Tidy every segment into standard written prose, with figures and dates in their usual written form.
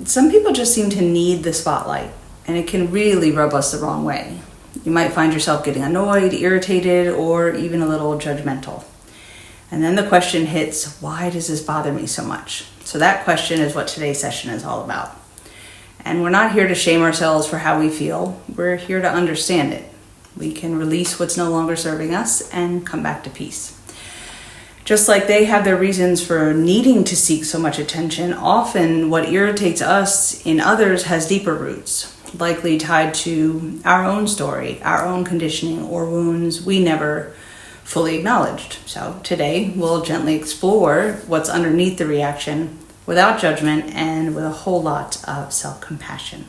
Some people just seem to need the spotlight, and it can really rub us the wrong way. You might find yourself getting annoyed, irritated, or even a little judgmental. And then the question hits, why does this bother me so much? So that question is what today's session is all about. And we're not here to shame ourselves for how we feel. We're here to understand it. We can release what's no longer serving us and come back to peace. Just like they have their reasons for needing to seek so much attention, often what irritates us in others has deeper roots, likely tied to our own story, our own conditioning, or wounds we never fully acknowledged. So today we'll gently explore what's underneath the reaction without judgment and with a whole lot of self-compassion.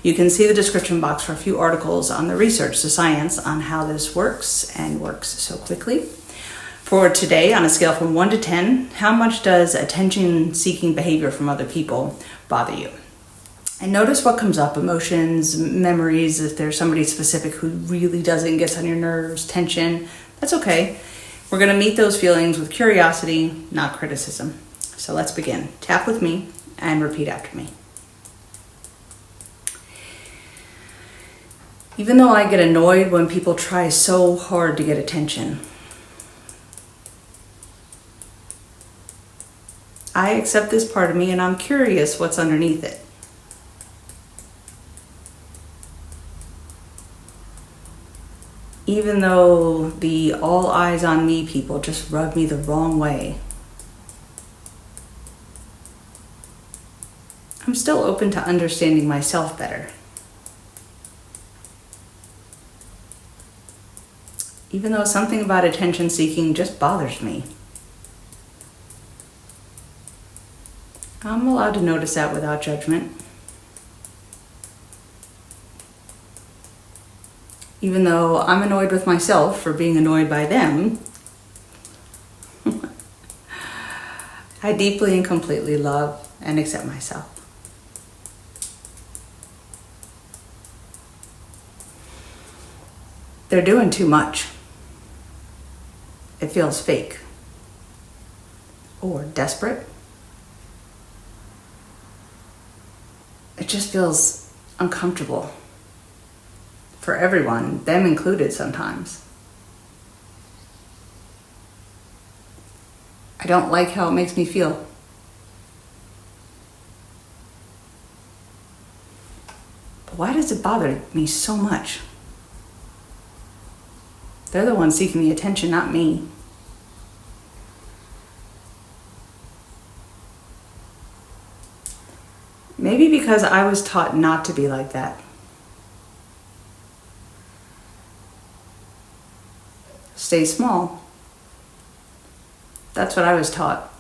You can see the description box for a few articles on the research, the science on how this works and works so quickly. For today, on a scale from 1 to 10, how much does attention-seeking behavior from other people bother you? And notice what comes up, emotions, memories, if there's somebody specific who really doesn't get on your nerves, tension, that's okay. We're going to meet those feelings with curiosity, not criticism. So let's begin. Tap with me and repeat after me. Even though I get annoyed when people try so hard to get attention, I accept this part of me and I'm curious what's underneath it. Even though the all eyes on me people just rub me the wrong way, I'm still open to understanding myself better. Even though something about attention seeking just bothers me, I'm allowed to notice that without judgment. Even though I'm annoyed with myself for being annoyed by them, I deeply and completely love and accept myself. They're doing too much. It feels fake or desperate. It just feels uncomfortable for everyone, them included sometimes. I don't like how it makes me feel. But why does it bother me so much? They're the ones seeking the attention, not me. Maybe because I was taught not to be like that. Stay small. That's what I was taught.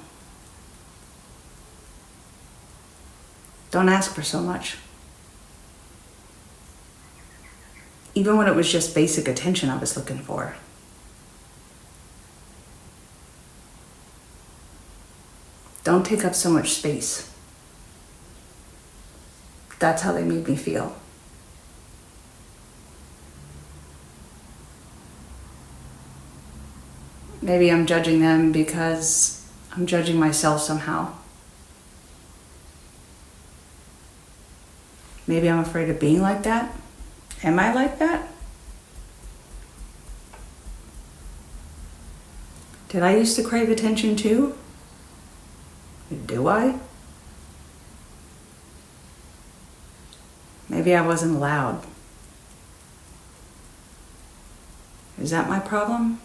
Don't ask for so much. Even when it was just basic attention I was looking for. Don't take up so much space. That's how they made me feel. Maybe I'm judging them because I'm judging myself somehow. Maybe I'm afraid of being like that. Am I like that? Did I used to crave attention too? Do I? Maybe I wasn't allowed. Is that my problem?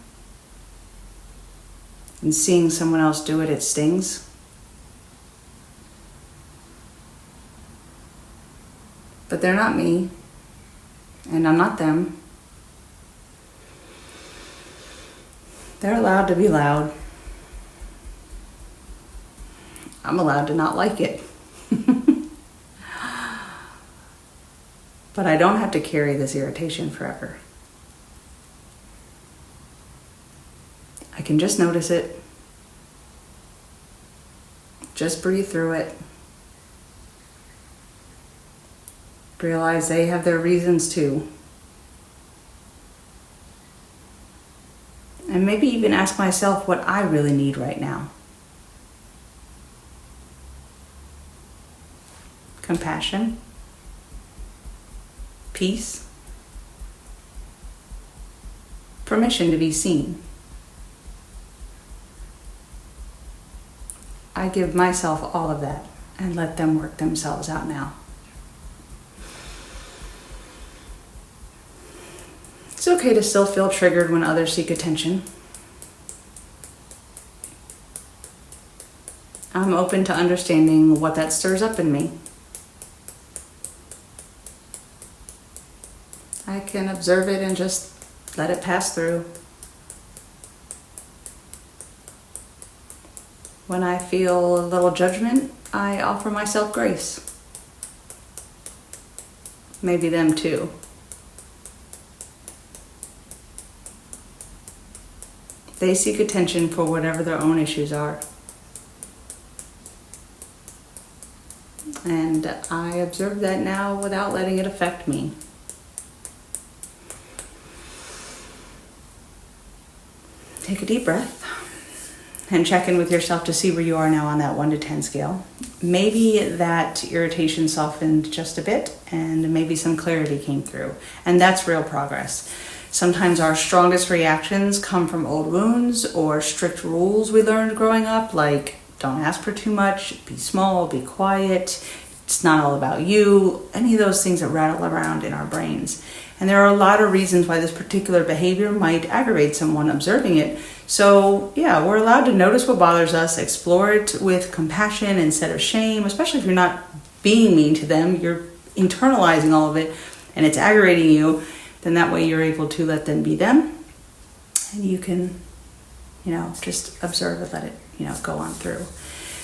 And seeing someone else do it, it stings. But they're not me, and I'm not them. They're allowed to be loud. I'm allowed to not like it. But I don't have to carry this irritation forever. I can just notice it. Just breathe through it. Realize they have their reasons too. And maybe even ask myself what I really need right now. compassion, peace, permission to be seen. I give myself all of that and let them work themselves out now. It's okay to still feel triggered when others seek attention. I'm open to understanding what that stirs up in me. I can observe it and just let it pass through. When I feel a little judgment, I offer myself grace. Maybe them too. They seek attention for whatever their own issues are. And I observe that now without letting it affect me. Take a deep breath and check in with yourself to see where you are now on that 1 to 10 scale. Maybe that irritation softened just a bit and maybe some clarity came through. And that's real progress. Sometimes our strongest reactions come from old wounds or strict rules we learned growing up, like don't ask for too much, be small, be quiet, it's not all about you, any of those things that rattle around in our brains. And there are a lot of reasons why this particular behavior might aggravate someone observing it. So yeah, we're allowed to notice what bothers us, explore it with compassion instead of shame, especially if you're not being mean to them, you're internalizing all of it and it's aggravating you, then that way you're able to let them be them. And you can, just observe and let it, go on through.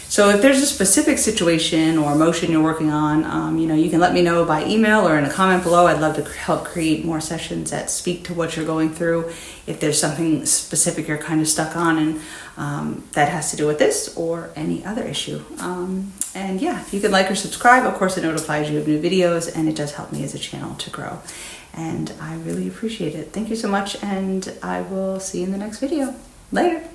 So if there's a specific situation or emotion you're working on, you can let me know by email or in a comment below. I'd love to help create more sessions that speak to what you're going through. If there's something specific you're kind of stuck on and that has to do with this or any other issue. And yeah, if you can like or subscribe, of course it notifies you of new videos and it does help me as a channel to grow. And I really appreciate it. Thank you so much, and I will see you in the next video. Later.